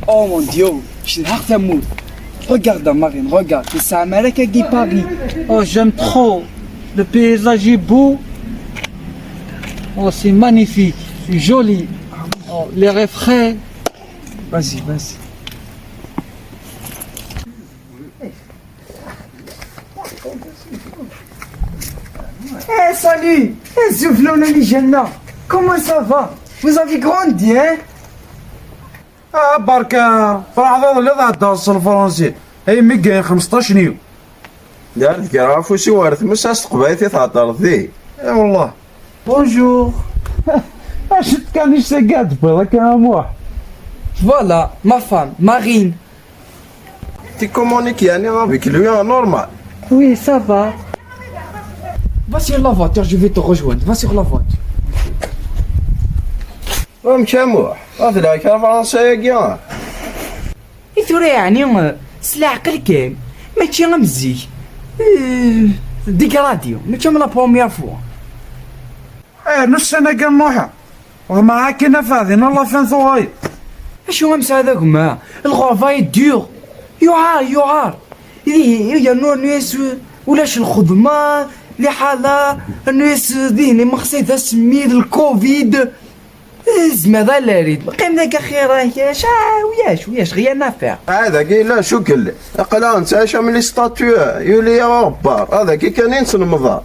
Oh mon Dieu, je suis amour. Regarde Marine, regarde, c'est un Américain qui Paris. Oh, j'aime trop. Le paysage est beau. Oh, c'est magnifique, c'est joli. Oh, l'air est frais. Vas-y, vas-y. Eh, salut! Eh, Zouflouna Lijanna! Comment ça va? Vous avez grandi, hein? بركة فرح هذا اللي ضاع الدرس الفرنسي اي ميكاين 15 يوم دار كرافو شي وارث مساس قبايتي تعطر ذي اي والله Bonjour! اش كانش سقاد بيضك يا موح Voilà, ma femme, Marine. تي كومونيك يعني افيك لوي نورمال Oui, ça va. Va sur la voiture, je vais te rejoindre. Va sur la voiture. ومشاموح هذا لا كان فرنسا كيا ثورة يعني سلا عقل كام ماشي غمزيك ديكراديو ماشي من لا بروميير فوا ايه نص سنة قال نوحة وما كنا فاذين الله فين ثوغاي اشو غمس هذاك ما الغرفاي دور يعار يا نور ناس ولاش الخدمة لحالة الناس ذهني مخصيثة سمير الكوفيد زعما لا ريد قيم ذاك خير ياش وياش غير نافع هذا كي لا شو كل اقلا نسى من لي ستاتيو يولي يا غبار هذا كي كان ينسن مضار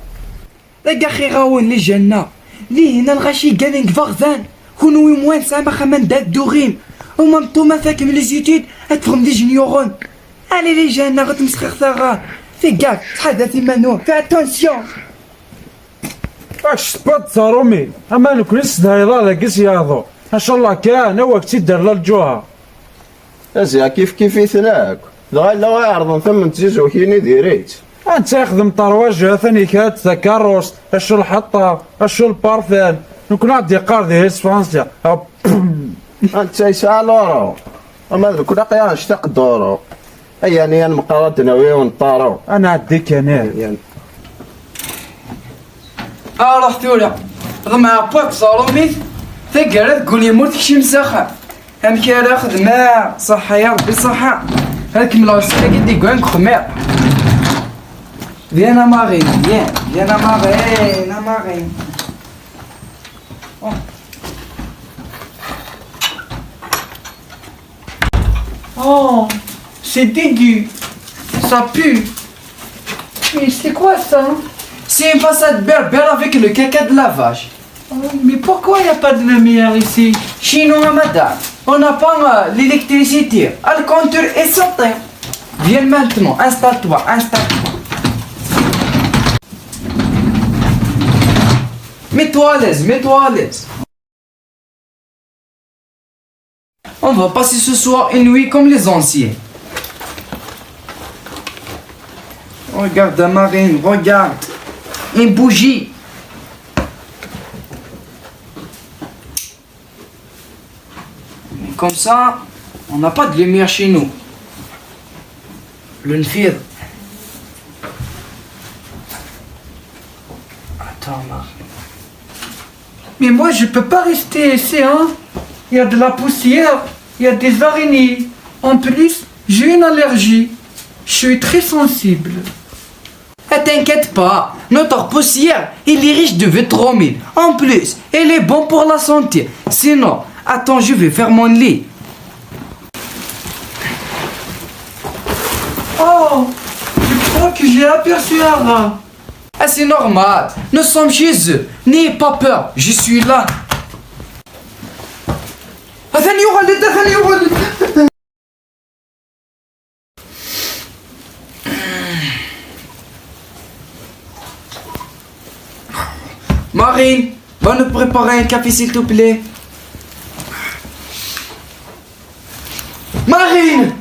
ذاك خير غاون لي جنة ليه هنا الغاشي كان فغزان كونوا موان سامع خمان داك دوغيم وما مطوما ثاك من لي زيتيد اتفهم دي جنيورون علي لي جنة غتمسخر ثغا في كاك تحدثي منو في اتونسيون اش سبات صارومي اما نكون سدايلا لاكس ياضو ما شاء الله كان وقت يدير للجوها ازيا كيف يثناك لا يعرضون ثم تزيزو كيني ديريت انت يخدم طرواجه ثاني كات ذا كاروس اشو الحطه اشو البارفان نكون عندي قاردي فرنسا انت يسعى لورو اما كنا قيان اشتاق دورو اي يعني انا مقارنة ناوي ونطارو انا عديك انا يعني روح ثورة ضمع باك صارومي ثقرت تقول لي موت كشي مسخة هم كي خدمة صحة يا ربي صحة هاك ملاصق قدي كوان خمير Viens à Marine, viens à Marine. Oh. Oh, c'est dégueu, ça pue. Mais c'est quoi ça? C'est une façade berbère avec le caca de la vache. Oh, mais pourquoi il n'y a pas de lumière ici? Chez nous, madame, on n'a pas l'électricité. Le compteur est sauté. Viens maintenant, installe-toi. Mets-toi à l'aise. On va passer ce soir une nuit comme les anciens. Regarde Marine, regarde. Une bougie. Mais comme ça, on n'a pas de lumière chez nous. Le nfir. Attends, Marine. Mais moi je peux pas rester ici, hein. Il y a de la poussière, il y a des araignées. En plus, j'ai une allergie. Je suis très sensible. T'inquiète pas, notre poussière, il est riche de vitamines. En plus, elle est bonne pour la santé. Sinon, attends, je vais faire mon lit. Oh, je crois que j'ai aperçu un rat. Ah, c'est normal, nous sommes chez eux. N'ayez pas peur, je suis là. Marine, va nous préparer un café s'il te plaît. Marine!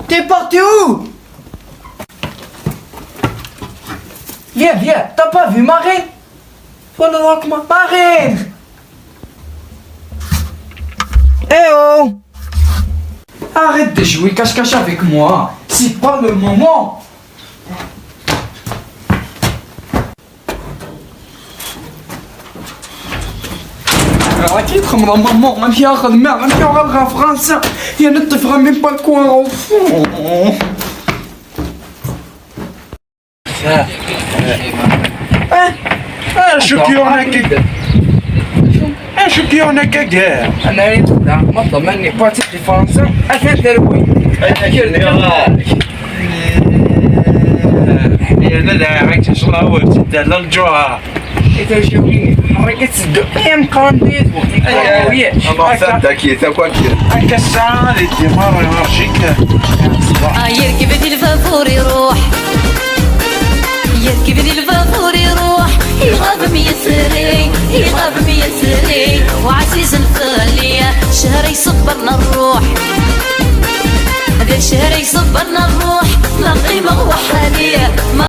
T'es parti où? Viens, t'as pas vu Marine? Voilà donc Marine! Eh oh! Arrête de jouer cache-cache avec moi, c'est pas le moment! راكي تخمر مامون غنمشي ناخذ ماء غنمشيو غنلغا فرنسا يا نطيف غا ميم با كوان او شو كيونك شو كيونك كاع انا لا مطلب مني باتي في فرنسا 2000 دروي انا لا عايش شلاوه تدار للجوع إذا شوفي حركة الدو أيام قانديد ما صدق يتاكل هكا الساعة اللي دي مرة يمرشيك يركب لي الفافور يروح يركب لي الفافور يروح يغاب ميسري يغاب ميسري وعزيز الفالية شهر يصبرنا الروح هذا الشهر يصبرنا الروح